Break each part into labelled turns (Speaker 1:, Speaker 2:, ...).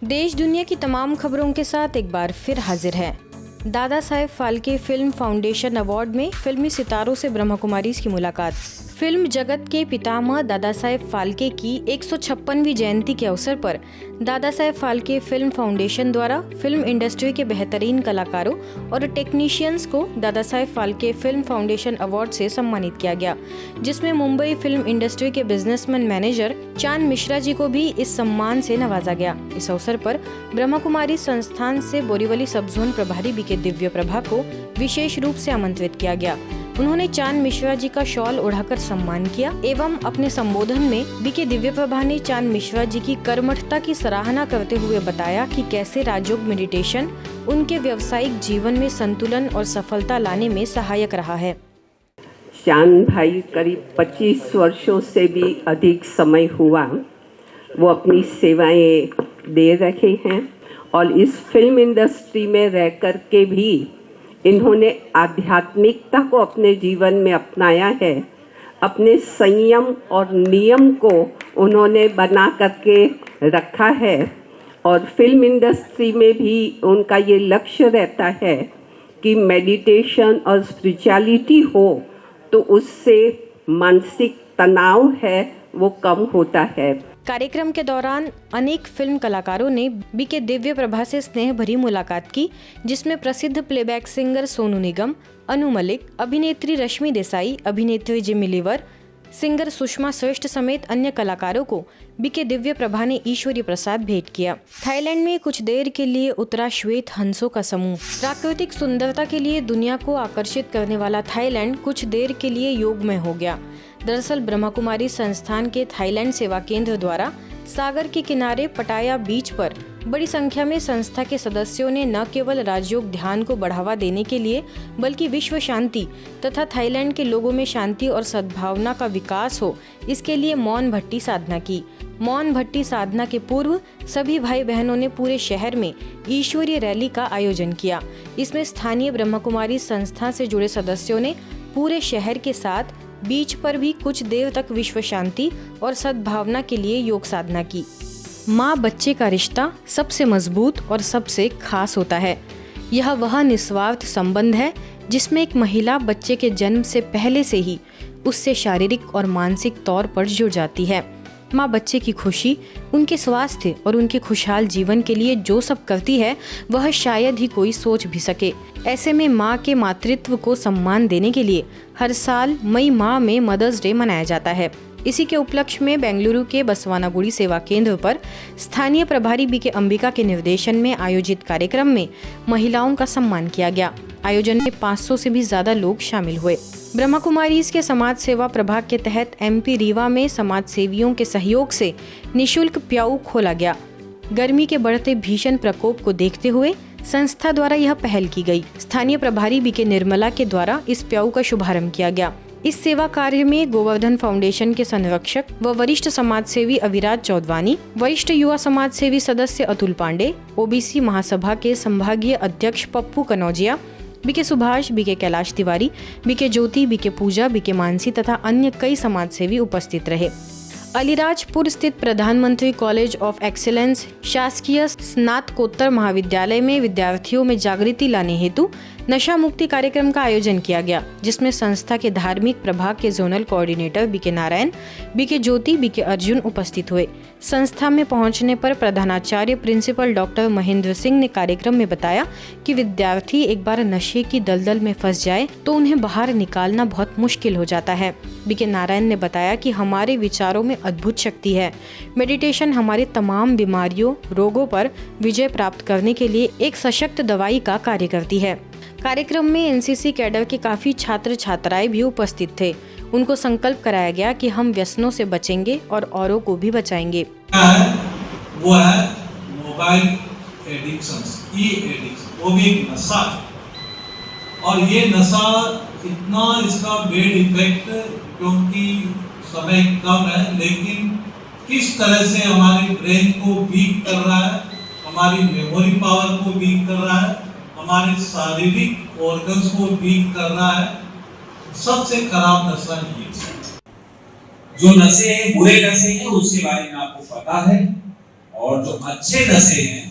Speaker 1: देश दुनिया की तमाम खबरों के साथ एक बार फिर हाजिर है। Dada Saheb Phalke film foundation award में फिल्मी सितारों से ब्रह्मा कुमारी की मुलाकात। फिल्म जगत के पितामह दादा साहेब फाल्के की 156वीं जयंती के अवसर पर दादा साहेब फाल्के फिल्म फाउंडेशन द्वारा फिल्म इंडस्ट्री के बेहतरीन कलाकारों और टेक्नीशियंस को Dada Saheb Phalke film foundation award से सम्मानित किया गया, जिसमें मुंबई फिल्म इंडस्ट्री के बिजनेसमैन मैनेजर चांद मिश्रा जी को भी इस सम्मान से नवाजा गया। इस अवसर पर ब्रह्मा कुमारी संस्थान से बोरीवली सब जोन प्रभारी बीके दिव्य प्रभा को विशेष रूप से आमंत्रित किया गया। उन्होंने चांद मिश्रा जी का शॉल ओढ़ाकर सम्मान किया एवं अपने संबोधन में बीके दिव्य प्रभा ने चांद मिश्रा जी की कर्मठता की सराहना करते हुए बताया कि कैसे राजयोग मेडिटेशन उनके व्यावसायिक जीवन में संतुलन और सफलता लाने में सहायक रहा है।
Speaker 2: चांद भाई करीब 25 वर्षों से भी अधिक समय हुआ वो अपनी सेवाएं दे रहे हैं और इस फिल्म इंडस्ट्री में रह कर के भी इन्होंने आध्यात्मिकता को अपने जीवन में अपनाया है। अपने संयम और नियम को उन्होंने बना करके रखा है और फिल्म इंडस्ट्री में भी उनका ये लक्ष्य रहता है कि मेडिटेशन और स्पिरिचुअलिटी हो तो उससे मानसिक तनाव है वो कम होता है।
Speaker 1: कार्यक्रम के दौरान अनेक फिल्म कलाकारों ने बीके दिव्य प्रभा से स्नेह भरी मुलाकात की, जिसमें प्रसिद्ध प्लेबैक सिंगर सोनू निगम, अनु मलिक, अभिनेत्री रश्मि देसाई, अभिनेत्री जिमी लीवर, सिंगर सुषमा श्रेष्ठ समेत अन्य कलाकारों को बीके दिव्य प्रभा ने ईश्वरीय प्रसाद भेंट किया। थाईलैंड में कुछ देर के लिए उतरा श्वेत हंसों का समूह। प्राकृतिक सुंदरता के लिए दुनिया को आकर्षित करने वाला थाईलैंड कुछ देर के लिए योगमय हो गया। दरअसल ब्रह्मा कुमारी संस्थान के थाईलैंड सेवा केंद्र द्वारा सागर के किनारे पटाया बीच पर बड़ी संख्या में संस्था के सदस्यों ने न केवल राजयोग ध्यान को बढ़ावा देने के लिए बल्कि विश्व शांति तथा थाईलैंड के लोगों में शांति और सद्भावना का विकास हो, इसके लिए मौन भट्टी साधना की। मौन भट्टी साधना के पूर्व सभी भाई बहनों ने पूरे शहर में ईश्वरीय रैली का आयोजन किया। इसमें स्थानीय ब्रह्मा कुमारी संस्था से जुड़े सदस्यों ने पूरे शहर के साथ बीच पर भी कुछ देर तक विश्व शांति और सद्भावना के लिए योग साधना की। माँ बच्चे का रिश्ता सबसे मजबूत और सबसे खास होता है। यह वह निस्वार्थ संबंध है जिसमें एक महिला बच्चे के जन्म से पहले से ही उससे शारीरिक और मानसिक तौर पर जुड़ जाती है। माँ बच्चे की खुशी, उनके स्वास्थ्य और उनके खुशहाल जीवन के लिए जो सब करती है वह शायद ही कोई सोच भी सके। ऐसे में माँ के मातृत्व को सम्मान देने के लिए हर साल मई माह में मदर्स डे मनाया जाता है। इसी के उपलक्ष्य में बेंगलुरु के बसवानागुड़ी सेवा केंद्र पर स्थानीय प्रभारी बीके अंबिका के निर्देशन में आयोजित कार्यक्रम में महिलाओं का सम्मान किया गया। आयोजन में 500 से भी ज्यादा लोग शामिल हुए। ब्रह्मा कुमारीज के समाज सेवा प्रभाग के तहत एमपी रीवा में समाज सेवियों के सहयोग से निशुल्क प्याऊ खोला गया। गर्मी के बढ़ते भीषण प्रकोप को देखते हुए संस्था द्वारा यह पहल की गई। स्थानीय प्रभारी बीके निर्मला के द्वारा इस प्याऊ का शुभारंभ किया गया। इस सेवा कार्य में गोवर्धन फाउंडेशन के संरक्षक व वरिष्ठ समाज सेवी अविराज चौधवानी, वरिष्ठ युवा समाज सेवी सदस्य अतुल पांडे, ओबीसी महासभा के संभागीय अध्यक्ष Pappu Kanaujia, BK Subhash, BK Kailash Tiwari, BK Jyoti, BK Puja, BK Mansi तथा अन्य कई समाज सेवी उपस्थित रहे। अलीराजपुर स्थित प्रधानमंत्री कॉलेज ऑफ एक्सीलेंस शासकीय स्नातकोत्तर महाविद्यालय में विद्यार्थियों में जागृति लाने हेतु नशा मुक्ति कार्यक्रम का आयोजन किया गया, जिसमें संस्था के धार्मिक प्रभाग के zonal coordinator BK Narayan, BK Jyoti, BK Arjun उपस्थित हुए। संस्था में पहुंचने पर प्रधानाचार्य प्रिंसिपल डॉक्टर महेंद्र सिंह ने कार्यक्रम में बताया कि विद्यार्थी एक बार नशे की दलदल में फंस जाए तो उन्हें बाहर निकालना बहुत मुश्किल हो जाता है। बीके नारायण ने बताया कि हमारे विचारों में अद्भुत शक्ति है। मेडिटेशन हमारे तमाम बीमारियों, रोगों पर विजय प्राप्त करने के लिए एक सशक्त दवाई का कार्य करती है। कार्यक्रम में एनसीसी कैडर के काफी छात्र छात्राएं भी उपस्थित थे। उनको संकल्प कराया गया कि हम व्यसनों से बचेंगे और औरों को भी बचाएंगे।
Speaker 3: वो है मोबाइल एडिक्शंस, ई एडिक्शन, वो भी एक नशा है और ये नशा इतना इसका बेड इफेक्ट, क्योंकि समय कम है, लेकिन किस तरह से हमारे ब्रेन को वीक कर रहा है, हमारी मेमोरी पावर को वीक कर रहा है, हमारे शारीरिक ऑर्गन्स को वीक कर रहा है। सबसे खराब नशा ये है।
Speaker 4: जो नशे हैं, बुरे नशे हैं, उसके बारे में आपको पता है और जो अच्छे नशे हैं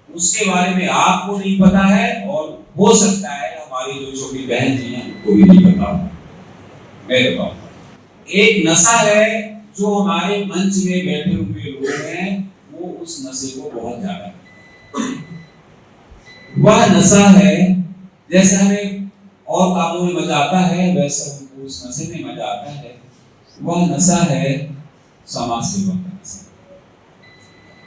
Speaker 4: उसके बारे में आपको नहीं पता है, और हो सकता है हमारी जो छोटी बहन जी हैं उनको भी नहीं पता। मैं बताऊंगा, एक नशा है जो हमारे मंच में बैठे हुए लोग हैं वो उस नशे को बहुत ज्यादा, वह नशा है जैसे हमें और कामों में मजा आता है वैसे हमको उस नशे में मजा आता है। वह नशा है समाज सेवा का नशा,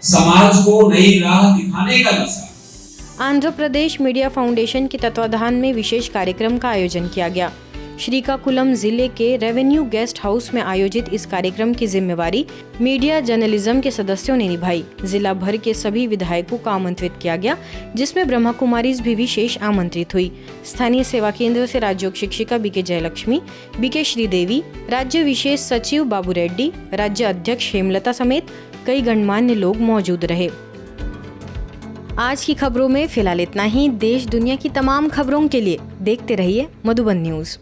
Speaker 4: समाज को नई राह दिखाने का नशा।
Speaker 1: आंध्र प्रदेश मीडिया फाउंडेशन के तत्वाधान में विशेष कार्यक्रम का आयोजन किया गया। श्रीकाकुलम जिले के रेवेन्यू गेस्ट हाउस में आयोजित इस कार्यक्रम की जिम्मेवारी मीडिया जर्नलिज्म के सदस्यों ने निभाई। जिला भर के सभी विधायकों को आमंत्रित किया गया, जिसमें ब्रह्मा कुमारीज भी विशेष आमंत्रित हुई। स्थानीय सेवा केंद्र से राज्य शिक्षिका बीके जयलक्ष्मी, बीके श्रीदेवी, राज्य विशेष सचिव बाबू रेड्डी, राज्य अध्यक्ष हेमलता समेत कई गणमान्य लोग मौजूद रहे। आज की खबरों में फिलहाल इतना ही। देश दुनिया की तमाम खबरों के लिए देखते रहिए मधुबन न्यूज।